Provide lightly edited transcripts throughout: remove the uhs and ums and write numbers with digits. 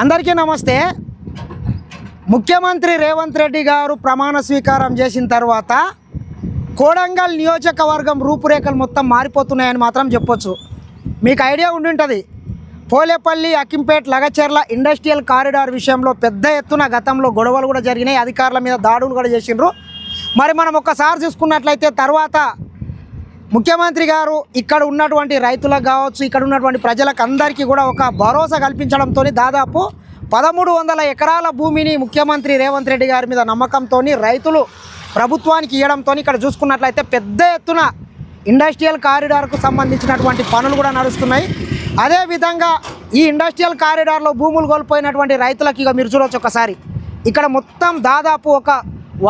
అందరికీ నమస్తే. ముఖ్యమంత్రి రేవంత్ రెడ్డి గారు ప్రమాణ స్వీకారం చేసిన తర్వాత కోడంగల్ నియోజకవర్గం రూపురేఖలు మొత్తం మారిపోతున్నాయని మాత్రం చెప్పొచ్చు. మీకు ఐడియా ఉండి ఉంటుంది, పోలేపల్లి, అక్కింపేట్, లగచెర్ల ఇండస్ట్రియల్ కారిడార్ విషయంలో పెద్ద ఎత్తున గతంలో గొడవలు కూడా జరిగినాయి, అధికారుల మీద దాడులు కూడా చేసిండ్రు. మరి మనం ఒక్కసారి చూసుకున్నట్లయితే తర్వాత ముఖ్యమంత్రి గారు ఇక్కడ ఉన్నటువంటి రైతులకు కావచ్చు, ఇక్కడ ఉన్నటువంటి ప్రజలకు అందరికీ కూడా ఒక భరోసా కల్పించడంతో దాదాపు 1300 ఎకరాల భూమిని ముఖ్యమంత్రి రేవంత్ రెడ్డి గారి మీద నమ్మకంతో రైతులు ప్రభుత్వానికి ఇవ్వడంతో ఇక్కడ చూసుకున్నట్లయితే పెద్ద ఎత్తున ఇండస్ట్రియల్ కారిడార్కు సంబంధించినటువంటి పనులు కూడా నడుస్తున్నాయి. అదేవిధంగా ఈ ఇండస్ట్రియల్ కారిడార్లో భూములు కోల్పోయినటువంటి రైతులకు ఇక మీరు చూడవచ్చు, ఒకసారి ఇక్కడ మొత్తం దాదాపు ఒక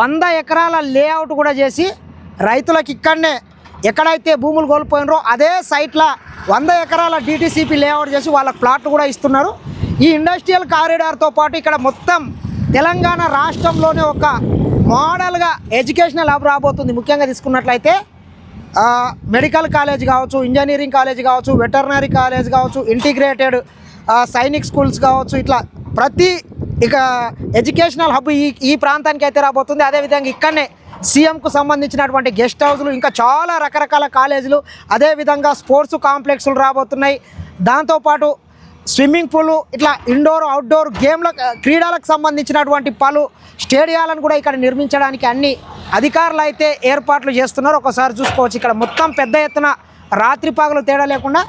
100 ఎకరాల లేఅవుట్ కూడా చేసి రైతులకు ఇక్కడనే ఎక్కడైతే భూములు కోల్పోయినరో అదే సైట్లో 100 ఎకరాల డిటిసిపి లేఅవుట్ చేసి వాళ్ళకి ప్లాట్లు కూడా ఇస్తున్నారు. ఈ ఇండస్ట్రియల్ కారిడార్తో పాటు ఇక్కడ మొత్తం తెలంగాణ రాష్ట్రంలోనే ఒక మోడల్గా ఎడ్యుకేషనల్ హబ్ రాబోతుంది. ముఖ్యంగా తీసుకున్నట్లయితే మెడికల్ కాలేజ్ కావచ్చు, ఇంజనీరింగ్ కాలేజ్ కావచ్చు, వెటర్నరీ కాలేజ్ కావచ్చు, ఇంటిగ్రేటెడ్ సైనిక్ స్కూల్స్ కావచ్చు, ఇట్లా ప్రతి ఇక ఎడ్యుకేషనల్ హబ్ ఈ ప్రాంతానికి అయితే రాబోతుంది. అదేవిధంగా ఇక్కడనే సీఎంకు సంబంధించినటువంటి గెస్ట్ హౌస్లు, ఇంకా చాలా రకరకాల కాలేజీలు, అదేవిధంగా స్పోర్ట్స్ కాంప్లెక్స్లు రాబోతున్నాయి. దాంతోపాటు స్విమ్మింగ్ పూలు, ఇట్లా ఇండోర్ అవుట్డోర్ క్రీడలకు సంబంధించినటువంటి పలు స్టేడియాలను కూడా ఇక్కడ నిర్మించడానికి అన్ని అధికారులు అయితే ఏర్పాట్లు చేస్తున్నారు. ఒకసారి చూసుకోవచ్చు, ఇక్కడ మొత్తం పెద్ద ఎత్తున రాత్రి పగలు తేడా లేకుండా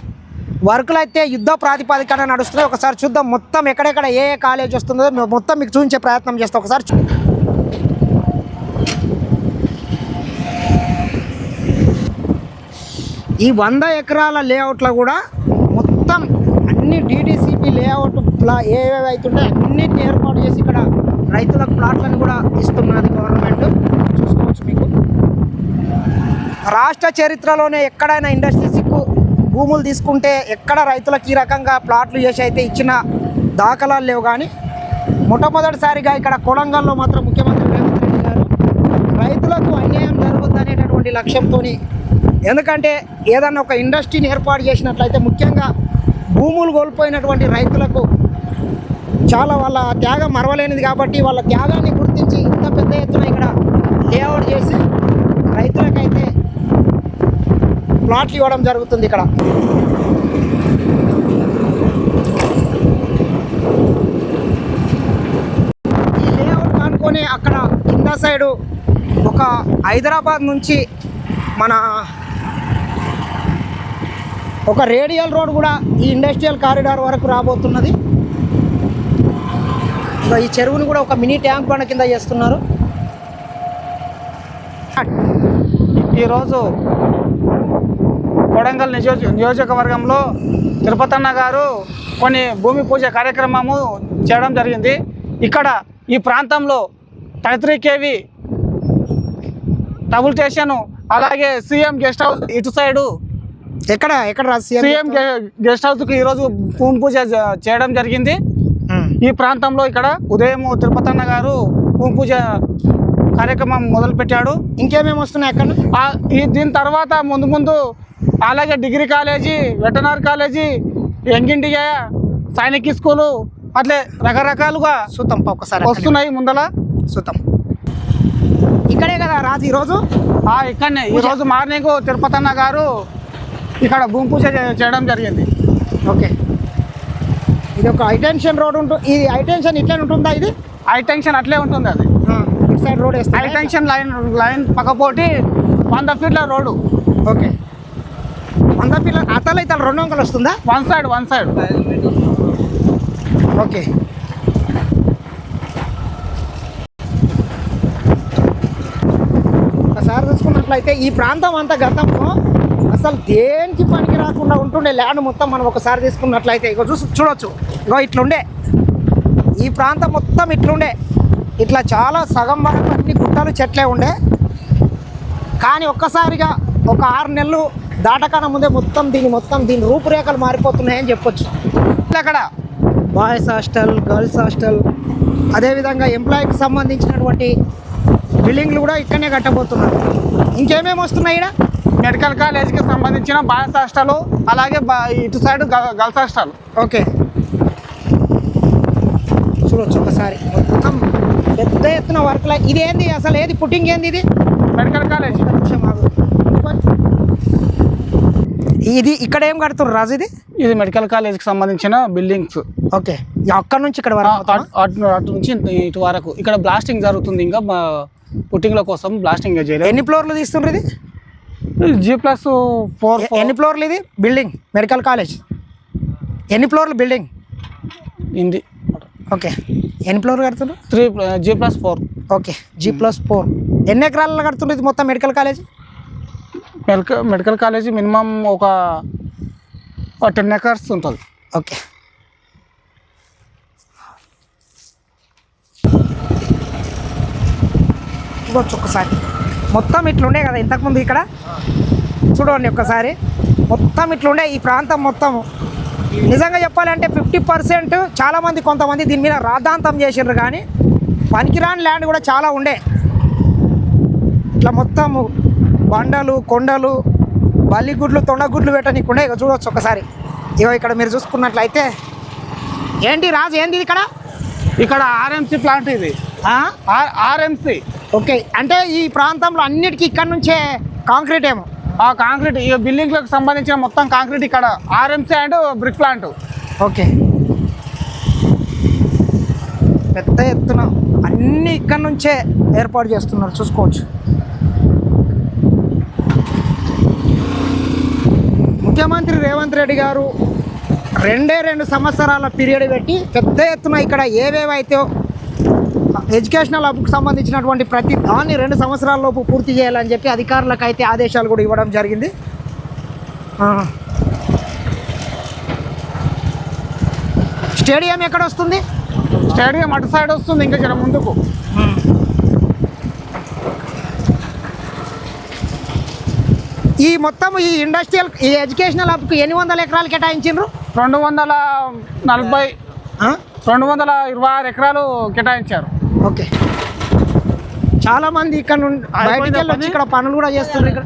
వర్కులు అయితే యుద్ధ ప్రాతిపదికన నడుస్తున్నాయి. ఒకసారి చూద్దాం మొత్తం ఎక్కడెక్కడ ఏ కాలేజ్ వస్తుందో మొత్తం మీకు చూపించే ప్రయత్నం చేస్తాం. ఒకసారి ఈ 100 ఎకరాల లేఅవుట్లో కూడా మొత్తం అన్ని డిటిసిపి లేఅవుట్ ఏవేవి అవుతుంటే అన్నిటిని ఏర్పాటు చేసి ఇక్కడ రైతులకు ప్లాట్లను కూడా ఇస్తున్నది గవర్నమెంట్. చూసుకోవచ్చు, మీకు రాష్ట్ర చరిత్రలోనే ఎక్కడైనా ఇండస్ట్రీస్కు భూములు తీసుకుంటే ఎక్కడ రైతులకు ఈ రకంగా ప్లాట్లు చేసి అయితే ఇచ్చిన దాఖలాలు లేవు. కానీ మొట్టమొదటిసారిగా ఇక్కడ కొడంగల్లో మాత్రం ముఖ్యమంత్రి రేవంత్ రెడ్డి గారు రైతులకు అన్యాయం జరుగుతుందనేటటువంటి లక్ష్యంతో, ఎందుకంటే ఏదన్నా ఒక ఇండస్ట్రీని ఏర్పాటు చేసినట్లయితే ముఖ్యంగా భూములు కోల్పోయినటువంటి రైతులకు చాలా వాళ్ళ త్యాగం మరవలేనిది కాబట్టి వాళ్ళ త్యాగాన్ని గుర్తించి ఇంత పెద్ద ఎత్తున ఇక్కడ లేఅవుట్ చేసి రైతులకైతే ప్లాట్లు ఇవ్వడం జరుగుతుంది. ఇక్కడ ఈ లేఅవుట్ అనుకొని అక్కడ కింద సైడు ఒక హైదరాబాద్ నుంచి మన ఒక రేడియల్ రోడ్ కూడా ఈ ఇండస్ట్రియల్ కారిడార్ వరకు రాబోతున్నది. ఈ చెరువుని కూడా ఒక మినీ ట్యాంక్ బండ కింద చేస్తున్నారు. ఈరోజు కొడంగల్ నియోజకవర్గంలో తిరుపతన్న గారు కొన్ని భూమి పూజ కార్యక్రమము చేయడం జరిగింది. ఇక్కడ ఈ ప్రాంతంలో 33 kV డబుల్ స్టేషన్, అలాగే సీఎం గెస్ట్ హౌస్ ఇటు సైడు ఎక్కడ సీఎం గెస్ట్ హౌస్కి ఈరోజు భూమి పూజ చేయడం జరిగింది. ఈ ప్రాంతంలో ఇక్కడ ఉదయం తిరుపతన్న గారు భూమి పూజ కార్యక్రమం మొదలుపెట్టాడు. ఇంకేమేమి వస్తున్నాయి అక్కడ? దీని తర్వాత ముందు అలాగే degree college, veterinary college, young India, Sainik school, అట్లే రకరకాలుగా ఒకసారి వస్తున్నాయి. ముందల సుతం ఇక్కడే కదా రాజు ఈరోజు? ఇక్కడనే ఈరోజు మార్నింగ్ తిరుపతన్న గారు ఇక్కడ భూమి పూజ చేయడం జరిగింది. ఓకే, ఇది ఒక హైటెన్షన్ రోడ్ ఉంటుంది. ఇది హైటెన్షన్ ఇట్లనే ఉంటుందా? ఇది హైటెన్షన్ అట్లే ఉంటుంది. అది ఇటు సైడ్ రోడ్ వేస్తే హైటెన్షన్ లైన్ పక్కపోటి 100 ఫీట్ల రోడ్డు. ఓకే, 100 ఫీట్ల అతలు అయితే 2 అంకలు వస్తుందా? One side. ఓకే, ఒకసారి చూసుకున్నట్లయితే ఈ ప్రాంతం అంతా గతంలో అసలు దేనికి పనికి రాకుండా ఉంటుండే ల్యాండ్ మొత్తం మనం ఒకసారి తీసుకున్నట్లయితే ఇగో చూడొచ్చు. ఇగో ఇట్లుండే ఈ ప్రాంతం మొత్తం ఇట్లుండే, ఇట్లా చాలా సగం వరకు అన్ని గుట్టలు చెట్లే ఉండే. కానీ ఒక్కసారిగా ఒక 6 నెలలు దాటకన్నా ముందే దీని రూపురేఖలు మారిపోతున్నాయని చెప్పొచ్చు. అక్కడ బాయ్స్ హాస్టల్, గర్ల్స్ హాస్టల్, అదేవిధంగా ఎంప్లాయీకి సంబంధించినటువంటి బిల్డింగ్లు కూడా ఇక్కడనే కట్టబోతున్నారు. ఇంకేమేమి వస్తున్నాయి? ఇక్కడ మెడికల్ కాలేజీకి సంబంధించిన బాయ్స్ హాస్టల్, అలాగే ఇటు సైడ్ గర్ల్స్ హాస్టల్. ఓకే, చూడొచ్చు ఒకసారి మొత్తం పెద్ద ఎత్తున వర్క్ల. ఇది ఏంది అసలు, ఏది పుట్టింగ్ ఏంది ఇది? Medical college. ఇది ఇక్కడ ఏం కడుతున్నారు రాజు? ఇది మెడికల్ కాలేజ్కి సంబంధించిన బిల్డింగ్స్. ఓకే, అక్కడ నుంచి ఇక్కడ వరకు అటు నుంచి ఇటు వరకు ఇక్కడ బ్లాస్టింగ్ జరుగుతుంది. ఇంకా పుట్టింగ్ల కోసం బ్లాస్టింగ్ చేయలేదు. ఎన్ని ఫ్లోర్లు తీస్తుండ్రు ఇది? G+4. ఎన్ని ఫ్లోర్లు ఇది బిల్డింగ్? మెడికల్ కాలేజ్ ఎన్ని ఫ్లోర్లు బిల్డింగ్? ఇంది. ఓకే, ఎన్ని ఫ్లోర్లు కడుతున్నారు? G+4. Okay, G+4. ఎన్ని ఎకరాలలో కడుతున్నారు ఇది మొత్తం medical college? Medical college minimum ఒక 10 acres ఉంటుంది. ఓకే, చూడవచ్చు ఒక్కసారి. మొత్తం ఇట్లుండే కదా ఇంతకుముందు ఇక్కడ, చూడండి ఒక్కసారి. మొత్తం ఇట్లుండే ఈ ప్రాంతం మొత్తం. నిజంగా చెప్పాలంటే 50% చాలామంది కొంతమంది దీని మీద రాద్ధాంతం చేసిండ్రు, కానీ పనికిరాని ల్యాండ్ కూడా చాలా ఉండే. ఇట్లా మొత్తం బండలు, కొండలు, బల్లిగుడ్లు, తొండగుడ్లు పెట్టనీకుండే. ఇక చూడవచ్చు ఒకసారి. ఇగో ఇక్కడ మీరు చూసుకున్నట్లయితే ఏంటి రాజు, ఏంది ఇక్కడ? ఇక్కడ RMC ప్లాంట్. ఇది RMC. ఓకే, అంటే ఈ ప్రాంతంలో అన్నిటికీ ఇక్కడ నుంచే కాంక్రీట్ ఏమో? కాంక్రీట్. ఈ బిల్డింగ్లకు సంబంధించిన మొత్తం కాంక్రీట్ ఇక్కడ RMC and brick plant. Okay, పెద్ద ఎత్తున అన్నీ ఇక్కడ నుంచే ఏర్పాటు చేస్తున్నారు, చూసుకోవచ్చు. ముఖ్యమంత్రి రేవంత్ రెడ్డి గారు 2 సంవత్సరాల పీరియడ్ పెట్టి పెద్ద ఎత్తున ఇక్కడ ఏవేవైతే ఎడ్యుకేషనల్ హబ్కు సంబంధించినటువంటి ప్రతి దాన్ని 2 సంవత్సరాలలోపు పూర్తి చేయాలని చెప్పి అధికారులకు అయితే ఆదేశాలు కూడా ఇవ్వడం జరిగింది. స్టేడియం ఎక్కడ వస్తుంది? స్టేడియం అటు సైడ్ వస్తుంది, ఇంకా జర ముందుకు. ఈ మొత్తం ఈ ఇండస్ట్రియల్ ఈ ఎడ్యుకేషనల్ హబ్కు 800 ఎకరాలు కేటాయించారు. 226 ఎకరాలు కేటాయించారు. ఓకే, చాలామంది ఇక్కడ నుండి బయటికి వెళ్ళి వచ్చి ఇక్కడ పనులు కూడా చేస్తున్నారు. ఇక్కడ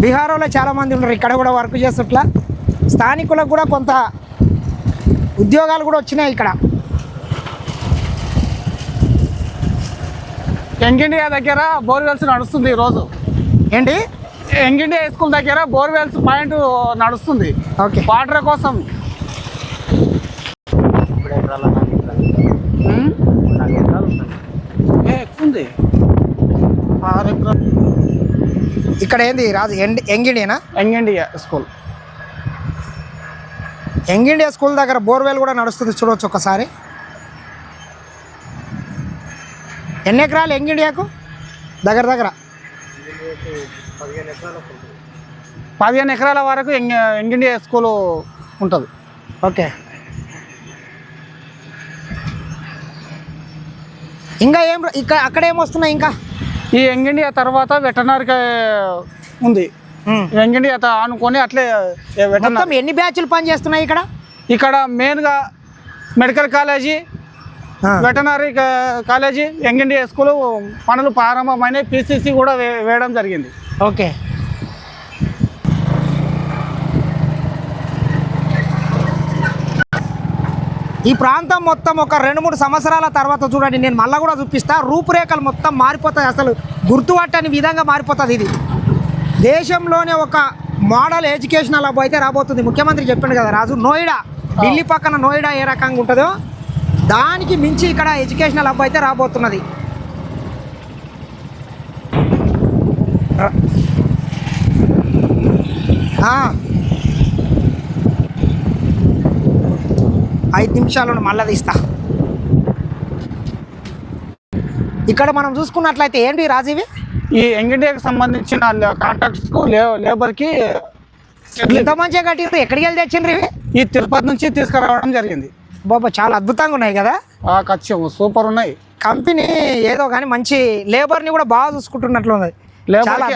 బీహార్ వాళ్ళు చాలామంది ఉన్నారు, ఇక్కడ కూడా వర్క్ చేస్తుట్లా. స్థానికులకు కూడా కొంత ఉద్యోగాలు కూడా వచ్చినాయి ఇక్కడ. యంగ్ ఇండియా దగ్గర బోర్వెల్స్ నడుస్తుంది ఈరోజు. ఏంటి? యంగ్ ఇండియా స్కూల్ దగ్గర బోర్వెల్స్ పాయింట్ నడుస్తుంది. ఓకే, వాటర్ కోసం. ఎక్కువ 6 ఎకరాలు. ఇక్కడ ఏంది రాజు? యంగ్ ఇండియానా? Young India school. Young India school దగ్గర బోర్వెల్ కూడా నడుస్తుంది, చూడవచ్చు ఒకసారి. ఎన్ని ఎకరాలు యంగ్ ఇండియాకు? దగ్గర 15 ఎకరాల వరకు యంగ్ ఇండియా స్కూల్ ఉంటుంది. ఓకే, ఇంకా ఏం ఇక్కడ అక్కడ ఏమొస్తున్నాయి? ఇంకా ఈ యంగ్ ఇండియా తర్వాత వెటర్నరీకి ఉంది. యంగ్ ఇండియా అనుకొని అట్లే మొత్తం ఎన్ని బ్యాచ్లు పనిచేస్తున్నాయి ఇక్కడ? ఇక్కడ మెయిన్గా medical college, veterinary college, young India school పనులు ప్రారంభమైన PCC కూడా వేయడం జరిగింది. ఓకే, ఈ ప్రాంతం మొత్తం ఒక 2-3 సంవత్సరాల తర్వాత చూడండి, నేను మళ్ళీ కూడా చూపిస్తా, రూపురేఖలు మొత్తం మారిపోతాయి. అసలు గుర్తుపట్టని విధంగా మారిపోతుంది. ఇది దేశంలోనే ఒక మోడల్ ఎడ్యుకేషనల్ హబ్ అయితే రాబోతుంది. ముఖ్యమంత్రి చెప్పిండు కదా రాజు, నోయిడా, ఢిల్లీ పక్కన నోయిడా ఏ రకంగా ఉంటుందో దానికి మించి ఇక్కడ ఎడ్యుకేషనల్ హబ్ అయితే రాబోతున్నది. ఐదు నిమిషాలను మళ్ళీ తీస్తా. ఇక్కడ మనం చూసుకున్నట్లయితే ఏంటి రాజీవి, ఈ యంగ్ ఇండియాకి సంబంధించిన కాంట్రాక్ట్స్కు లేబర్కి ఎంత మంచిగా కట్టిరు. ఎక్కడికి వెళ్ళి తెచ్చిండ్రు ఇవి? ఈ తిరుపతి నుంచి తీసుకురావడం జరిగింది. బాబా, చాలా అద్భుతంగా ఉన్నాయి కదా. ఖచ్చితం సూపర్ ఉన్నాయి. కంపెనీ ఏదో కానీ మంచి లేబర్ని కూడా బాగా చూసుకుంటున్నట్లు ఉంది.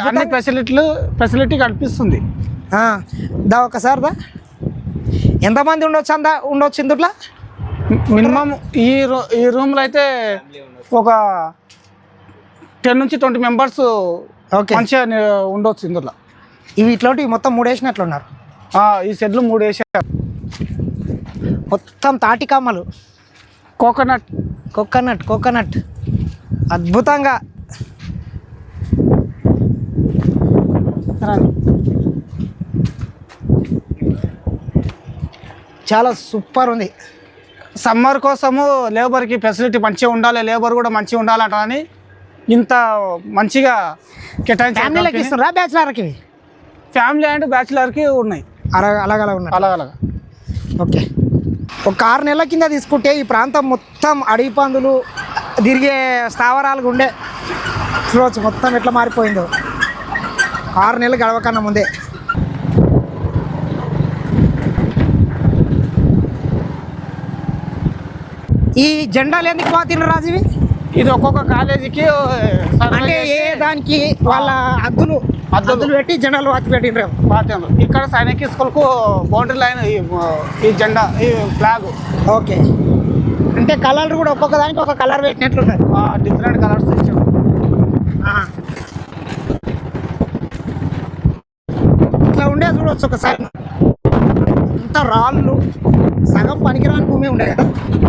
అన్ని ఫెసిలిటీ కల్పిస్తుంది. దా ఒకసారి దా, ఎంతమంది ఉండొచ్చు ఇందులో? మినిమం ఈ రూమ్లో అయితే ఒక 10 నుంచి 20 మెంబర్స్ మంచిగా ఉండొచ్చు ఇందులో. ఇవి ఇట్లాంటివి మొత్తం 3 వేసినట్లున్నారు. ఈ షెడ్లు 3 వేసారు. మొత్తం తాటికమ్మలు, కోకోనట్ కోకోనట్ అద్భుతంగా. చాలా సూపర్ ఉంది. సమ్మర్ కోసము లేబర్కి ఫెసిలిటీ మంచిగా ఉండాలి, లేబర్ కూడా మంచిగా ఉండాలంట అని ఇంత మంచిగా ఫ్యామిలీలకి కేటాయించారు. ఇస్తున్నారా బ్యాచిలర్కి? ఫ్యామిలీ అండ్ బ్యాచిలర్కి ఉన్నాయి అలాగ ఉన్నాయి. అలాగ. ఓకే. ఒక 6 నెలల కింద తీసుకుంటే ఈ ప్రాంతం మొత్తం అడవి పందులు తిరిగే స్థావరాలుగా ఉండే. చూడవచ్చు మొత్తం ఎట్లా మారిపోయిందో 6 నెలలు గడవకన్నా ముందే. ఈ జెండాలు ఎందుకు పాతిన రాజు ఇవి? ఇది ఒక్కొక్క కాలేజీకి అంటే ఏ దానికి వాళ్ళ అద్దులు పెట్టి జెండాలు పాతి పెట్టినరు. పాత్రలు ఇక్కడ సైనిక స్కూల్కు బౌండరీ లైన్ ఈ జెండా, ఈ ఫ్లాగ్. ఓకే. అంటే కలర్ కూడా ఒక్కొక్క దానికి ఒక కలర్ పెట్టినట్లున్నారు. డిఫరెంట్ కలర్స్ ఇచ్చారు. ఇట్లా ఉండే చూడవచ్చు ఒకసారి. అంత రాళ్ళు, సగం పనికిరాని భూమి ఉండే కదా.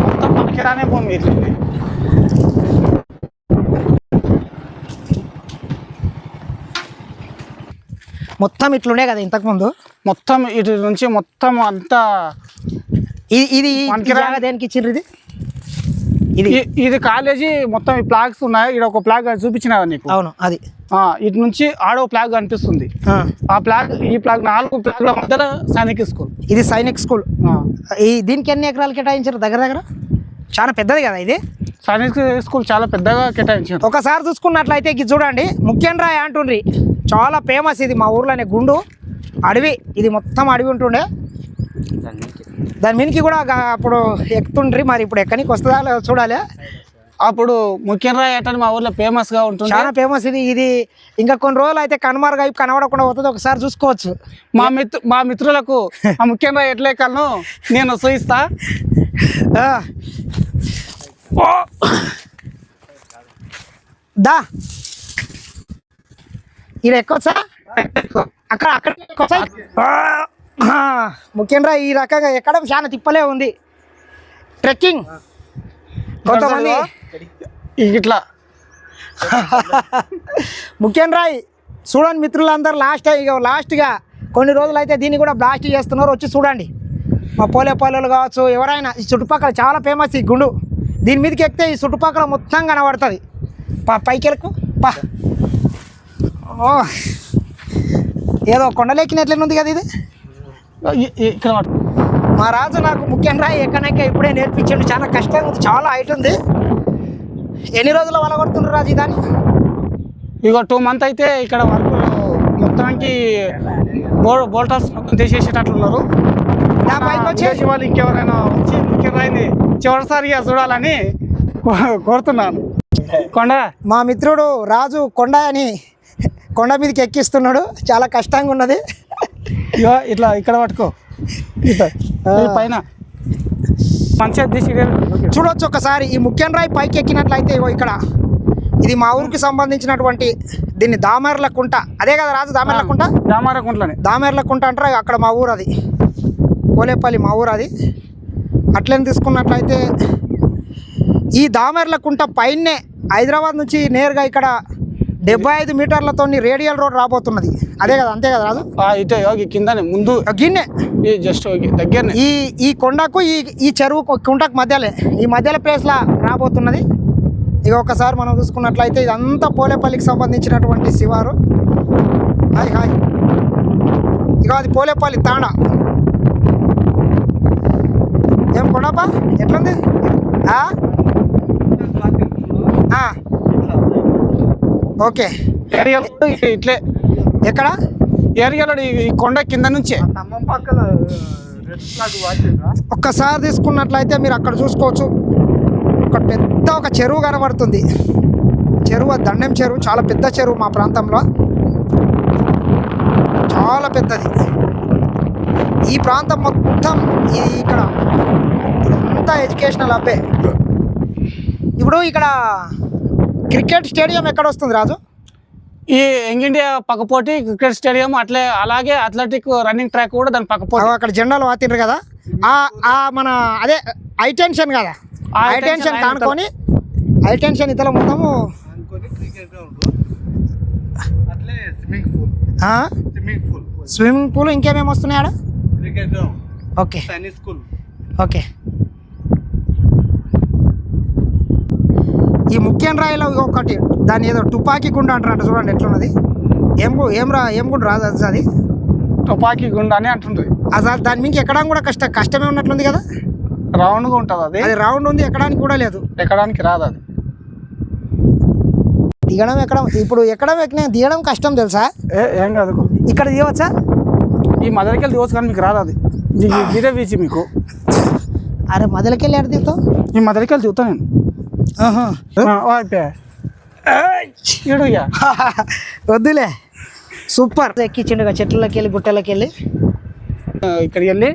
మొత్తం పనికిరానే భూమి ఇది. మొత్తం ఇట్లుండే కదా ఇంతకుముందు. మొత్తం ఇటు నుంచి మొత్తం అంతా ఇది జాగా దేనికి ఇచ్చిండ్రు? ఇది కాలేజీ మొత్తం ఈ ఫ్లాగ్స్ ఉన్నాయి. ఇక్కడ ఒక ఫ్లాగ్ చూపించిన నీకు. అవును, అది ఇటు నుంచి ఆడో ఫ్లాగ్ కనిపిస్తుంది. ఆ ఫ్లాగ్, ఈ ఫ్లాగ్ 4 ఫ్లాగ్ల మధ్యలో సైనిక స్కూల్. ఇది సైనిక్ స్కూల్. దీనికి ఎన్ని ఎకరాలు కేటాయించారు? దగ్గర చాలా పెద్దది కదా ఇది. సైనిక్ స్కూల్ చాలా పెద్దగా కేటాయించారు. ఒకసారి చూసుకున్నట్లయితే ఇది చూడండి, ముఖ్యంరాయ్ అంటుండ్రి. చాలా ఫేమస్ ఇది మా ఊర్లోనే. గుండు అడవి, ఇది మొత్తం అడవి ఉంటుండే. దాని మీనికి కూడా అప్పుడు ఎక్కుతుండ్రి. మరి ఇప్పుడు ఎక్కడికి వస్తుందా చూడాలి. అప్పుడు ముఖ్యంగా ఏంటంటే మా ఊర్లో ఫేమస్గా ఉంటుంది, చాలా ఫేమస్ ఇది. ఇంకా కొన్ని రోజులు అయితే కనుమరుగా కనబడకుండా పోతుంది. ఒకసారి చూసుకోవచ్చు. మా మిత్రులకు ఆ ముఖ్యంగా ఎట్లేకలను నేను చూయిస్తా. దా ఇది ఎక్కొచ్చా? అక్కడ ముఖ్యంగా ఈ రకంగా ఎక్కడం చాలా తిప్పలే ఉంది. ట్రెక్కింగ్ కొంతమంది ఇట్లా ముఖ్యంగా చూడండి మిత్రులందరూ. లాస్ట్గా కొన్ని రోజులు అయితే దీన్ని కూడా బ్లాస్ట్ చేస్తున్నారు. వచ్చి చూడండి. మా పోలేపల్లెలు కావచ్చు, ఎవరైనా ఈ చుట్టుపక్కల చాలా ఫేమస్ ఈ గుండు. దీని మీదకి ఎక్కితే ఈ చుట్టుపక్కల మొత్తం కనబడుతుంది. పైకి వెళ్ళకు పా. ఏదో కొండలెక్కినట్లే కదా ఇది. ఇక్కడ మా రాజు నాకు ముఖ్యంగా ఎక్కడెక్క ఇప్పుడే నేర్పించండి. చాలా కష్టంగా ఉంది, చాలా హైట్ ఉంది. ఎన్ని రోజులు వలగొడుతున్నారు రాజు దాన్ని? ఇక 2 months అయితే ఇక్కడ వర్క్ మొత్తానికి బోల్టర్స్ తీసేసేటట్లున్నారు. నా పైకి వచ్చి వాళ్ళు ఇంకెవరైనా వచ్చి ముఖ్యంగా చివరిసారిగా చూడాలని కోరుతున్నాను. కొండ మా మిత్రుడు రాజు కొండ మీదకి ఎక్కిస్తున్నాడు. చాలా కష్టంగా ఉన్నది. ఇట్లా ఇక్కడ పట్టుకో, పైన మంచిగా తీసి చూడవచ్చు ఒకసారి. ఈ ముఖ్యంరాయ్ పైకి ఎక్కినట్లయితే ఇక్కడ ఇది మా ఊరికి సంబంధించినటువంటి దీన్ని దామర్ల కుంట. అదే కదా రాజు? దామర్ల కుంట అంటారు. అక్కడ మా ఊరు అది, పోలేపల్లి మా ఊరు అది. అట్లని తీసుకున్నట్లయితే ఈ దామర్ల కుంట పైనే హైదరాబాద్ నుంచి నేరుగా ఇక్కడ 75 మీటర్లతో రేడియల్ రోడ్ రాబోతున్నది. అదే కదా? అంతే కదా రాజు? ఇటే కిందనే ముందు గిన్నె జస్ట్ దగ్గరనే ఈ కొండకు ఈ చెరువు కుంటకు మధ్యలో ప్లేస్లా రాబోతున్నది. ఇక ఒకసారి మనం చూసుకున్నట్లయితే ఇదంతా పోలేపల్లికి సంబంధించినటువంటి శివారు. హాయ్ ఇక అది పోలేపల్లి తాండా. ఏం కొండపా ఎట్లుంది? ఓకే. ఇట్లే ఎక్కడ ఏరియాలో ఈ కొండ కింద నుంచే ఒక్కసారి తీసుకున్నట్లయితే మీరు అక్కడ చూసుకోవచ్చు. ఒక చెరువు కనబడుతుంది. దండెం చెరువు, చాలా పెద్ద చెరువు మా ప్రాంతంలో, చాలా పెద్దది. ఈ ప్రాంతం మొత్తం ఇక్కడ అంతా ఎడ్యుకేషనల్ అబ్బే. ఇప్పుడు ఇక్కడ క్రికెట్ స్టేడియం ఎక్కడ వస్తుంది రాజు? ఈ యంగ్ ఇండియా పక్కపోటి క్రికెట్ స్టేడియం, అలాగే అథ్లెటిక్ రన్నింగ్ ట్రాక్ కూడా దాని పక్కపోటి. అక్కడ జెండాలు వాతిండ్రు కదా. మన అదే హైటెన్షన్ కదా, హైటెన్షన్ కానుకొని హైటెన్షన్ ఇతల మొత్తము స్విమ్మింగ్ పూల్ ఇంకేమేమి వస్తున్నాయి ఆడ? Okay okay. ఈ ముఖ్యం రాయిలో ఒకటి దాన్ని ఏదో తుపాకీ గుండ అంటారంట, చూడండి ఎట్లున్నది. ఏం గుండు రాదు అది తుపాకీ గుండ అని అంటుంది. అసలు దాని మీకు ఎక్కడానికి కూడా కష్టమే ఉన్నట్లుంది కదా. రౌండ్గా ఉంటుంది అది రౌండ్ ఉంది, ఎక్కడానికి కూడా లేదు. ఎక్కడానికి రాదు అది. దిగడం ఇప్పుడు దిగడం కష్టం తెలుసా? ఏం కాదు, ఇక్కడ దిగవచ్చా? ఈ మదలకెళ్ళి దిగవచ్చు కానీ మీకు రాదు అది. ఇదే బీచ్ మీకు. అరే మదలకెళ్ళి ఎక్కడ దిగుతావు? ఈ మదలకెళ్ళి దిగుతాను నేను. వద్దులే, సూపర్. ఎక్కించిండుగా చెట్లకి వెళ్ళి గుట్టలకి వెళ్ళి ఇక్కడికి వెళ్ళి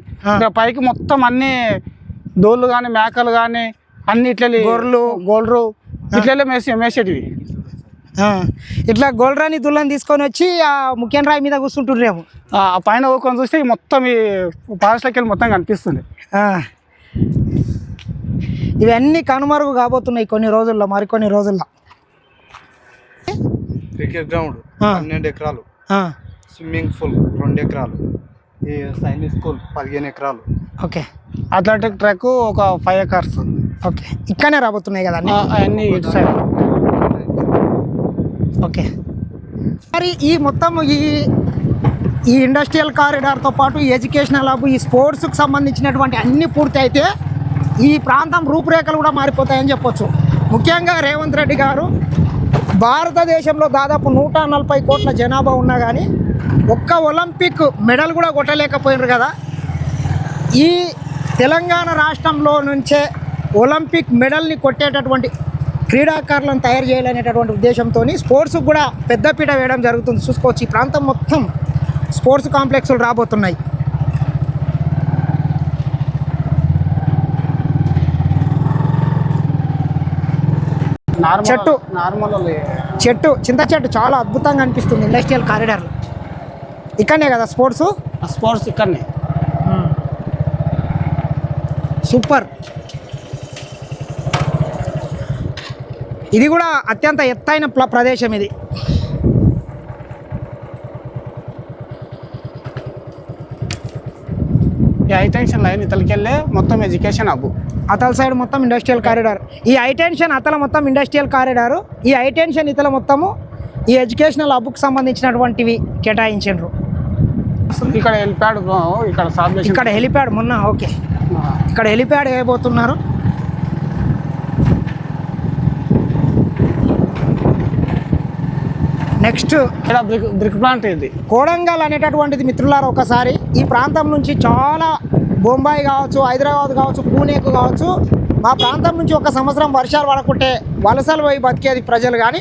పైకి మొత్తం అన్ని దోళ్ళు కానీ మేకలు కానీ అన్ని ఇట్లా గోల్రు ఇట్లా మేసేటివి. ఇట్లా గోల్రాని దుల్లని తీసుకొని వచ్చి ఆ ముఖ్యం రాయి మీద కూర్చుంటుండ్రేమో. ఆ పైన ఊకొని చూస్తే మొత్తం ఈ ఫారెస్ట్లోకి వెళ్ళి మొత్తం కనిపిస్తుంది. ఇవన్నీ కనుమరుగు కాబోతున్నాయి మరికొన్ని రోజుల్లో. క్రికెట్ గ్రౌండ్ 12 ఎకరాలు, స్విమ్మింగ్ పూల్ 2 ఎకరాలు, ఈ సైనిక్ స్కూల్ 15 ఎకరాలు. ఓకే. అథ్లెటిక్ ట్రాక్ ఒక 5 acres. ఓకే, ఇక్కడనే రాబోతున్నాయి కదా అవన్నీ ఇటు సైడ్. ఓకే. మరి ఈ మొత్తం ఈ ఇండస్ట్రియల్ కారిడార్తో పాటు ఈ ఎడ్యుకేషనల్ హబ్, ఈ స్పోర్ట్స్కి సంబంధించినటువంటి అన్నీ పూర్తి అయితే ఈ ప్రాంతం రూపురేఖలు కూడా మారిపోతాయని చెప్పొచ్చు. ముఖ్యంగా రేవంత్ రెడ్డి గారు భారతదేశంలో దాదాపు 140 కోట్ల జనాభా ఉన్నా కానీ ఒక్క ఒలింపిక్ మెడల్ కూడా కొట్టలేకపోయినారు కదా. ఈ తెలంగాణ రాష్ట్రంలో నుంచే ఒలింపిక్ మెడల్ని కొట్టేటటువంటి క్రీడాకారులను తయారు చేయాలనేటటువంటి ఉద్దేశంతో స్పోర్ట్స్కి కూడా పెద్దపీట వేయడం జరుగుతుంది. చూసుకోవచ్చు, ఈ ప్రాంతం మొత్తం స్పోర్ట్స్ కాంప్లెక్స్లు రాబోతున్నాయి. చెట్టు చింత చెట్టు చాలా అద్భుతంగా అనిపిస్తుంది. ఇండస్ట్రియల్ కారిడార్ ఇక్కడనే కదా స్పోర్ట్స్ ఇక్కడనే. సూపర్. ఇది కూడా అత్యంత ఎత్తైన ప్రదేశం ఇది. ఈ హైటెన్షన్ లైన్ ఇతలకెళ్ళే మొత్తం ఎడ్యుకేషన్ హబ్. అతల సైడ్ మొత్తం ఇండస్ట్రియల్ కారిడార్. ఈ హైటెన్షన్ అతల మొత్తం ఇండస్ట్రియల్ కారిడారు, ఈ హైటెన్షన్ ఇతల మొత్తము ఈ ఎడ్యుకేషనల్ హబ్కి సంబంధించినటువంటివి కేటాయించారు. ఇక్కడ హెలిప్యాడ్, ఇక్కడ హెలిప్యాడ్ ఓకే, ఇక్కడ హెలిప్యాడ్ వేయబోతున్నారు. నెక్స్ట్ ఇక్కడ బ్రిక్ ప్లాంట్. ఇది కోడంగల్ అనేటటువంటిది మిత్రులారా, ఒకసారి ఈ ప్రాంతం నుంచి చాలా బొంబాయి కావచ్చు, హైదరాబాద్ కావచ్చు, పూణేకు కావచ్చు, మా ప్రాంతం నుంచి ఒక సంవత్సరం వర్షాలు పడకుంటే వలసలు పోయి బతికేది ప్రజలు. కానీ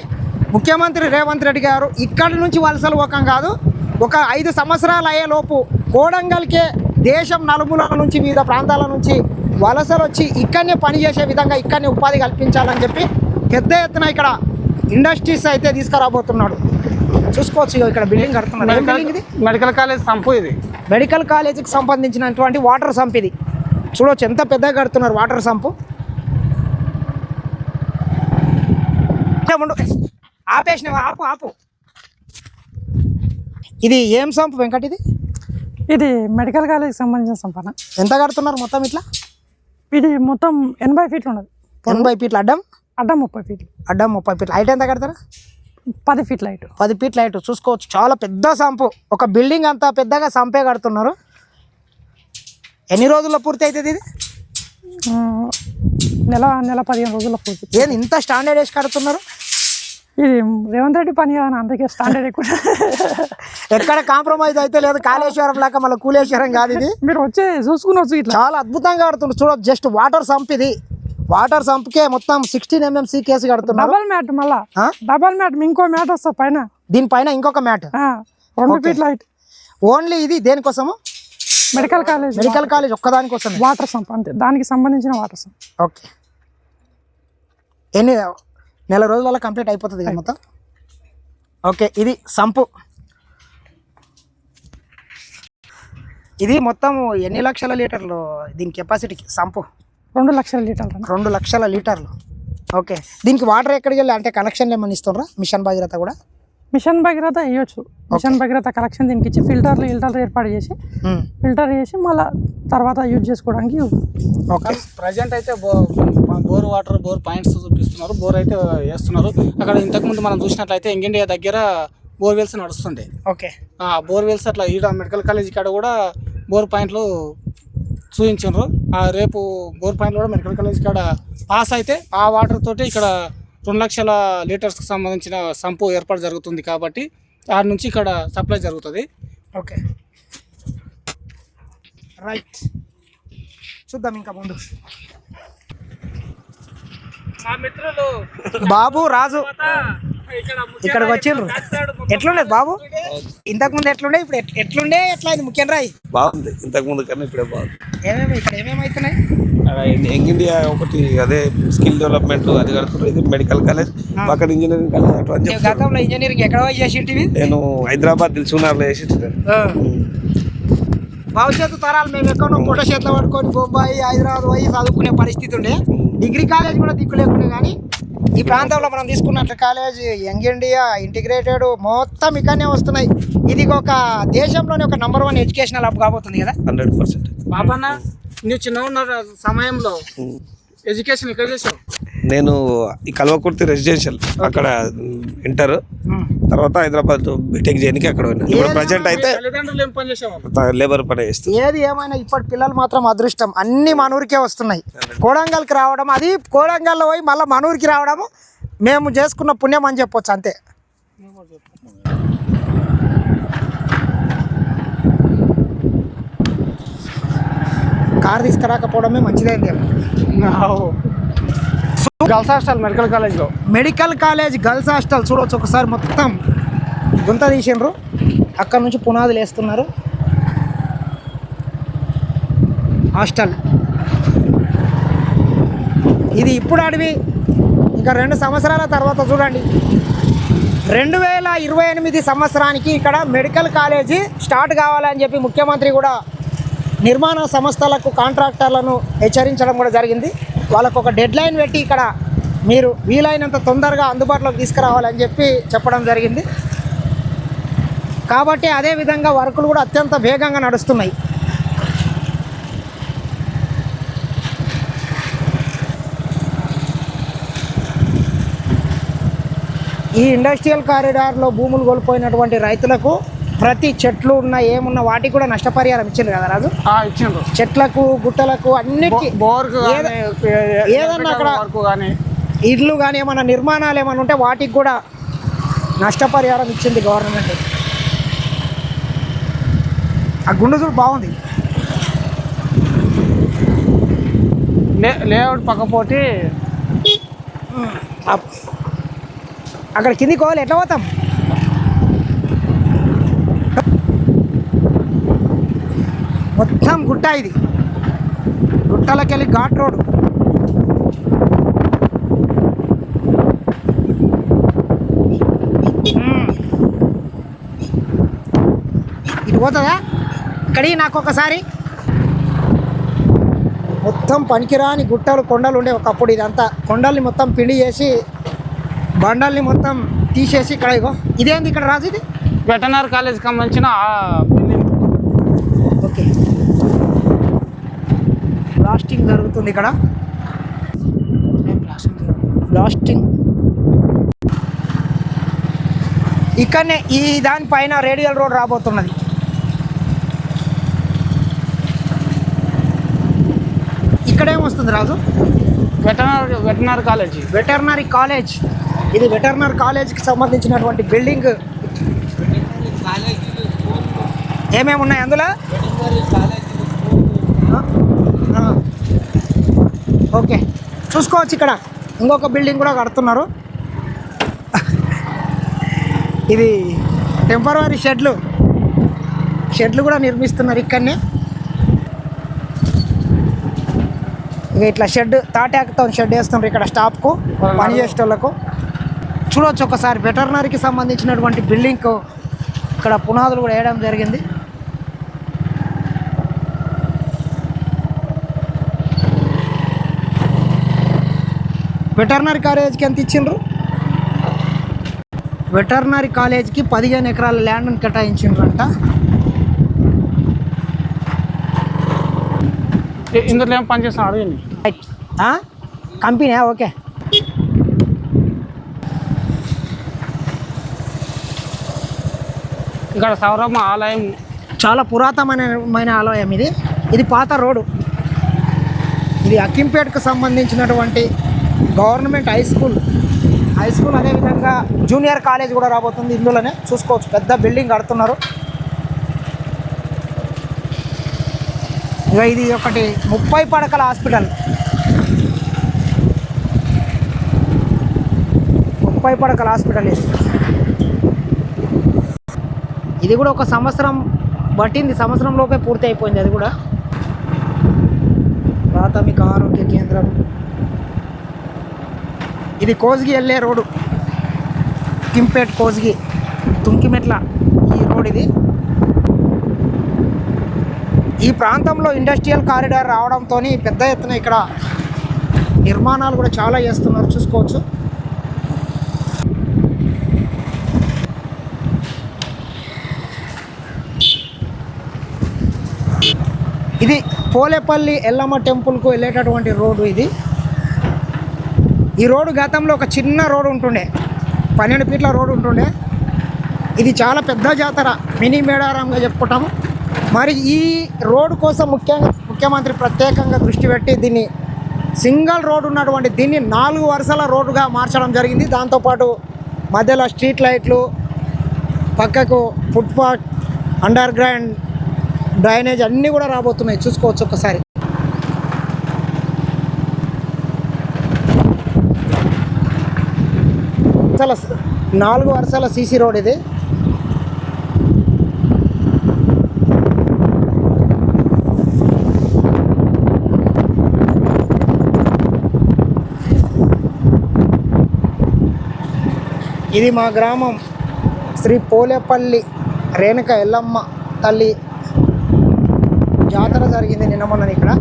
ముఖ్యమంత్రి రేవంత్ రెడ్డి గారు ఇక్కడి నుంచి వలసలు పోకం కాదు, ఒక 5 సంవత్సరాలు అయ్యేలోపు కోడంగల్కే దేశం నలుమూలల నుంచి వివిధ ప్రాంతాల నుంచి వలసలు వచ్చి ఇక్కడనే పనిచేసే విధంగా ఇక్కడనే ఉపాధి కల్పించాలని చెప్పి పెద్ద ఎత్తున ఇక్కడ ఇండస్ట్రీస్ అయితే తీసుకురాబోతున్నాడు. చూసుకోవచ్చు, ఇక్కడ బిల్డింగ్ కడుతున్నారు. Medical college sump. ఇది మెడికల్ కాలేజీకి సంబంధించినటువంటి వాటర్ సంప్. ఇది చూడవచ్చు ఎంత పెద్దగా కడుతున్నారు వాటర్ సంపు. ఆపేసిన ఆపు. ఇది ఏం సంపు వెంకట్? ఇది మెడికల్ కాలేజీకి సంబంధించిన సంపన్న. ఎంత కడుతున్నారు మొత్తం ఇట్లా? ఇది మొత్తం 80 ఫీట్లు ఉన్నది. 80 ఫీట్లు అడ్డం 30 ఫీట్లు. అడ్డం 30 ఫీట్లు. హైట్ ఎంత కడతారా? 10 ఫీట్ల హైట్. 10 ఫీట్ల హైట్. చూసుకోవచ్చు, చాలా పెద్ద సంపు. ఒక బిల్డింగ్ అంతా పెద్దగా సంపే కడుతున్నారు. ఎన్ని రోజుల్లో పూర్తి అవుతుంది ఇది? నెల 15 రోజుల్లో పూర్తి. ఏది ఇంత స్టాండర్డ్ వేసి కడుతున్నారు? ఇది రేవంత్ రెడ్డి పని కదా, అందుకే స్టాండర్డ్ ఎక్కువ. ఎక్కడ కాంప్రమైజ్ అయితే లేదు. కాళేశ్వరం లాగా మళ్ళీ కూలేశ్వరం కాదు ఇది. మీరు వచ్చి చూసుకునొచ్చు. ఇట్లా చాలా అద్భుతంగా కడుతున్నారు. చూడవచ్చు, జస్ట్ వాటర్ సంప్. ఇది వాటర్ సంప్కే మొత్తం 16 mm కేసు కడుతున్నారు. డబల్ మ్యాట్, మళ్ళా డబల్ మ్యాట్, ఇంకో మ్యాట్ వస్తా పైన, దీనిపైన ఇంకొక మ్యాట్. 2 ఫీట్ల హైట్. ఓన్లీ ఇది దేనికోసము? మెడికల్ కాలేజ్ ఒక్కదానికోసం. వాటర్ సంప్ అంతే, దానికి సంబంధించిన వాటర్ సంప్. ఓకే. నెల రోజులలో కంప్లీట్ అయిపోతుంది కదా మొత్తం. ఓకే, ఇది సంపు. ఇది మొత్తం ఎన్ని లక్షల లీటర్లు దీని కెపాసిటీకి సంపు? 2 లక్షల లీటర్లు అన్న. 2 లక్షల లీటర్లు. ఓకే, దీనికి వాటర్ ఎక్కడికి వెళ్ళి అంటే కనెక్షన్లు ఏమన్నా ఇస్తుండ్రా? మిషన్ భగీరథ కూడా మిషన్ భగీరథ వేయొచ్చు. మిషన్ భగీరథ కలెక్షన్ దీనికి ఇచ్చి ఫిల్టర్లు ఏర్పాటు చేసి ఫిల్టర్ చేసి మళ్ళీ తర్వాత యూజ్ చేసుకోవడానికి. ఓకే, ప్రజెంట్ అయితే బోర్ వాటర్ బోర్ పాయింట్స్ చూపిస్తున్నారు. బోర్ అయితే వేస్తున్నారు. అక్కడ ఇంతకుముందు మనం చూసినట్లయితే యంగ్ ఇండియా దగ్గర బోర్వెల్స్ నడుస్తుండే. ఓకే, బోర్వెల్స్ అట్లా ఈడ మెడికల్ కాలేజ్ కాడ కూడా బోర్ పాయింట్లు చూపించారు. రేపు బోర్ పాయింట్లు కూడా మెడికల్ కాలేజ్ కాడ పాస్ అయితే ఆ వాటర్ తోటి ఇక్కడ 2 లక్షల లీటర్స్కి సంబంధించిన సంపు ఏర్పాటు జరుగుతుంది. కాబట్టి ఆడ నుంచి ఇక్కడ సప్లై జరుగుతుంది. Okay, right. చూద్దాం ఇంకా ముందు. మా మిత్రులు బాబు రాజు ఇక్కడికి వచ్చిండ్రు. ఎట్లుండేది బాబు? ఇంతకుముందు ఎట్లుండే, ఇప్పుడు ఎట్లుండే, ఎట్లా ఇది ముఖ్యం రాయి? బాగుంది, ఇంతకు ముందు కన్నా ఇప్పుడే బాగుంది. ఇక్కడ ఏమేమి అవుతున్నాయి? యంగ్ ఇండియా ఒకటి అదే స్కిల్ డెవలప్మెంట్ అది కడుతున్నారు. ఇది మెడికల్ కాలేజ్, పక్కన ఇంజనీరింగ్ కాలేజ్ అట్లా అని చెప్తారు. గతంలో ఇంజనీరింగ్ ఎక్కడ చేసింటివి? నేను హైదరాబాద్ దిల్సుఖ్నగర్లో చేసి భవిష్యత్తు తరాలు మేము ఎక్కడో ఫోటో చేతిలో పట్టుకొని బొంబాయి హైదరాబాద్ పోయి చదువుకునే పరిస్థితి ఉండే. డిగ్రీ కాలేజ్ కూడా దిక్కు లేకుండే. కానీ ఈ ప్రాంతంలో మనం తీసుకున్నట్లు కాలేజ్ యంగ్ ఇండియా ఇంటిగ్రేటెడ్ మొత్తం ఇక్కడనే వస్తున్నాయి. ఇది ఒక దేశంలోనే ఒక నంబర్ 1 ఎడ్యుకేషనల్ హబ్ కాబోతుంది కదా. 100%. బాబన్న నువ్వు చిన్న ఉన్న సమయంలో ఎడ్యుకేషన్ ఎక్కడ చేసావు? నేను ఈ కల్వకుర్తి రెసిడెన్షియల్ అక్కడ ఇంటర్, తర్వాత హైదరాబాద్ బీటెక్ చేయడానికి అక్కడ ఉన్నాను. ఇప్పుడు ప్రజెంట్ అయితే తల్లిదండ్రులు ఏం పని చేసేవాళ్ళు? లేబర్ పని చేస్తాను. ఏది ఏమైనా ఇప్పటి పిల్లలు మాత్రం అదృష్టం, అన్ని మనూరికే వస్తున్నాయి. కోడంగల్కి రావడం, అది కోడంగల్లో పోయి మళ్ళీ మనూరికి రావడము మేము చేసుకున్న పుణ్యం అని చెప్పొచ్చు అంతే. కారు తీసుకురాకపోవడమే మంచిదైంది. గర్ల్స్ హాస్టల్ మెడికల్ కాలేజ్లో మెడికల్ కాలేజ్ గర్ల్స్ హాస్టల్ చూడవచ్చు ఒకసారి. మొత్తం గుంత తీసిండ్రు, అక్కడ నుంచి పునాదులు వేస్తున్నారు. హాస్టల్ ఇది ఇప్పుడు అడివి, ఇంకా 2 సంవత్సరాల తర్వాత చూడండి 2028 సంవత్సరానికి ఇక్కడ మెడికల్ కాలేజీ స్టార్ట్ కావాలని చెప్పి ముఖ్యమంత్రి కూడా నిర్మాణ సంస్థలకు కాంట్రాక్టర్లను హెచ్చరించడం కూడా జరిగింది. వాళ్ళకు ఒక డెడ్ లైన్ పెట్టి ఇక్కడ మీరు వీలైనంత తొందరగా అందుబాటులోకి తీసుకురావాలని చెప్పి చెప్పడం జరిగింది. కాబట్టి అదేవిధంగా వర్కులు కూడా అత్యంత వేగంగా నడుస్తున్నాయి. ఈ ఇండస్ట్రియల్ కారిడార్లో భూములు కోల్పోయినటువంటి రైతులకు ప్రతి చెట్లు ఉన్న ఏమున్న వాటికి కూడా నష్టపరిహారం ఇచ్చింది కదా రాజు? ఇచ్చిండ్రు. చెట్లకు గుట్టలకు అన్నిటికీ ఏదన్నా అక్కడ ఇళ్ళు కానీ ఏమన్నా నిర్మాణాలు ఏమైనా ఉంటే వాటికి కూడా నష్టపరిహారం ఇచ్చింది గవర్నమెంట్. ఆ గుండు చూడు బాగుంది. లేఅవుట్ పక్కపోటి అక్కడ కిందికి పోవాలి. ఎట్లా పోతాం? మొత్తం గుట్ట, ఇది గుట్టలకి వెళ్ళి ఘాట్ రోడ్. ఇటు పోతుందా? ఇక్కడి నాకు ఒకసారి మొత్తం పనికిరాని గుట్టలు కొండలు ఉండే ఒకప్పుడు. ఇదంతా కొండల్ని మొత్తం పిండి చేసి బండల్ని మొత్తం తీసేసి ఇక్కడ ఇగో ఇదేంది ఇక్కడ రాజు? ఇది వెటనరీ కాలేజ్కి సంబంధించిన ఓకే, బ్లాస్టింగ్ జరుగుతుంది ఇక్కడ. బ్లాస్టింగ్ ఇక్కడనే ఈ దానిపైన రేడియల్ రోడ్ రాబోతున్నది. ఇక్కడేమొస్తుంది Raju? Veterinary college. Veterinary college. ఇది వెటర్నరీ కాలేజ్కి సంబంధించినటువంటి బిల్డింగ్. ఏమేమి ఉన్నాయి అందులో? ఓకే, చూసుకోవచ్చు. ఇక్కడ ఇంకొక బిల్డింగ్ కూడా కడుతున్నారు. ఇది టెంపరరీ షెడ్లు కూడా నిర్మిస్తున్నారు ఇక్కడనే. ఇక ఇట్లా షెడ్ తాటాకుతో షెడ్ వేస్తున్నారు ఇక్కడ స్టాఫ్కు, పని చేసేటోళ్ళకు. చూడవచ్చు ఒకసారి వెటర్నరీకి సంబంధించినటువంటి బిల్డింగ్కు ఇక్కడ పునాదులు కూడా వేయడం జరిగింది. వెటర్నరీ కాలేజ్కి ఎంత ఇచ్చిండ్రు? వెటర్నరీ కాలేజ్కి 15 ఎకరాల ల్యాండ్ని కేటాయించిండ్రంట. ఇందులో ఏం పని చేస్తాను అడగండి. Company okay. ఇక్కడ సౌరమ్మ ఆలయం చాలా పురాతనమైన ఆలయం ఇది. ఇది పాత రోడ్డు. ఇది అక్కింపేటకు సంబంధించినటువంటి గవర్నమెంట్ హై స్కూల్ అదేవిధంగా జూనియర్ కాలేజ్ కూడా రాబోతుంది ఇందులోనే. చూసుకోవచ్చు, పెద్ద బిల్డింగ్ కడుతున్నారు. ఇక ఇది ఒకటి 30 పడకల హాస్పిటల్. 30 పడకల హాస్పిటల్ ఇది కూడా ఒక సంవత్సరం పట్టింది. సంవత్సరంలోపే పూర్తి అయిపోయింది. అది కూడా ప్రాథమిక ఆరోగ్య కేంద్రం. ఇది కోస్గి వెళ్ళే రోడ్డు, కింపేట్ కోస్గి తుంకిమెట్ల ఈ రోడ్ ఇది. ఈ ప్రాంతంలో ఇండస్ట్రియల్ కారిడార్ రావడంతో పెద్ద ఎత్తున ఇక్కడ నిర్మాణాలు కూడా చాలా చేస్తున్నారు. చూసుకోవచ్చు. ఇది పోలేపల్లి ఎల్లమ్మ టెంపుల్కు వెళ్ళేటటువంటి రోడ్డు ఇది. ఈ రోడ్డు గతంలో ఒక చిన్న రోడ్డు ఉంటుండే, 12 ఫీట్ల రోడ్డు ఉంటుండే. ఇది చాలా పెద్ద జాతర, మినీ మేడారంగా చెప్పుకుంటాము. మరి ఈ రోడ్డు కోసం ముఖ్యమంత్రి ప్రత్యేకంగా దృష్టి పెట్టి దీన్ని సింగిల్ రోడ్డు ఉన్నటువంటి దీన్ని 4 వరుసల రోడ్డుగా మార్చడం జరిగింది. దాంతోపాటు మధ్యలో స్ట్రీట్ లైట్లు, పక్కకు ఫుట్పాత్, అండర్ గ్రౌండ్ డ్రైనేజ్ అన్నీ కూడా రాబోతున్నాయి. చూసుకోవచ్చు ఒకసారి. అసలు 4 వరుసల సీసీ రోడ్ ఇది. ఇది మా గ్రామం శ్రీ పోలేపల్లి రేణుక ఎల్లమ్మ తల్లి జాతర జరిగింది నిన్న మొన్న ఇక్కడ.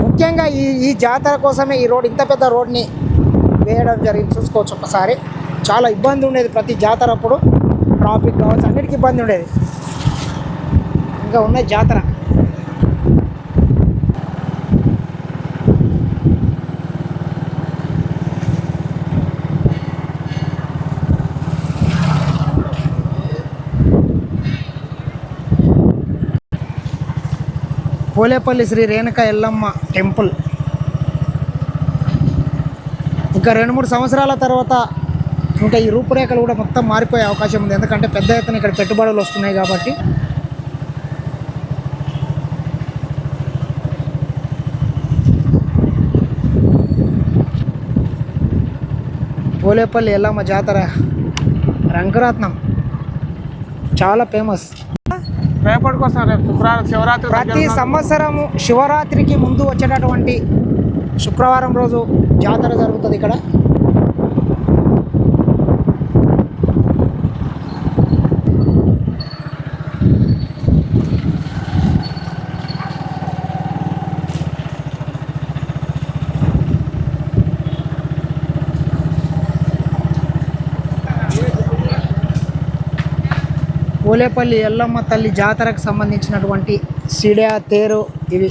ముఖ్యంగా ఈ జాతర కోసమే ఈ రోడ్, ఇంత పెద్ద రోడ్ని వేయడం జరిగింది. చూసుకోవచ్చు ఒకసారి. చాలా ఇబ్బంది ఉండేది ప్రతి జాతర అప్పుడు, ట్రాఫిక్ కావచ్చు, అన్నిటికీ ఇబ్బంది ఉండేది. ఇంకా ఉన్నది జాతర. పోలేపల్లి శ్రీ రేణుక ఎల్లమ్మ టెంపుల్. ఇంకా 2-3 సంవత్సరాల తర్వాత ఇంకా ఈ రూపురేఖలు కూడా మొత్తం మారిపోయే అవకాశం ఉంది. ఎందుకంటే పెద్ద ఎత్తున ఇక్కడ పెట్టుబడులు వస్తున్నాయి కాబట్టి. పోలేపల్లి ఎల్లమ్మ జాతర రంగరత్నం చాలా ఫేమస్. రేపటి కోసం రేపు శుక్రవారం శివరాత్రి ప్రతి సంవత్సరము శివరాత్రికి ముందు వచ్చేటటువంటి శుక్రవారం రోజు జాతర జరుగుతుంది ఇక్కడ. పోలేపల్లి ఎల్లమ్మ తల్లి జాతరకు సంబంధించినటువంటి సిడా తేరు ఇవి.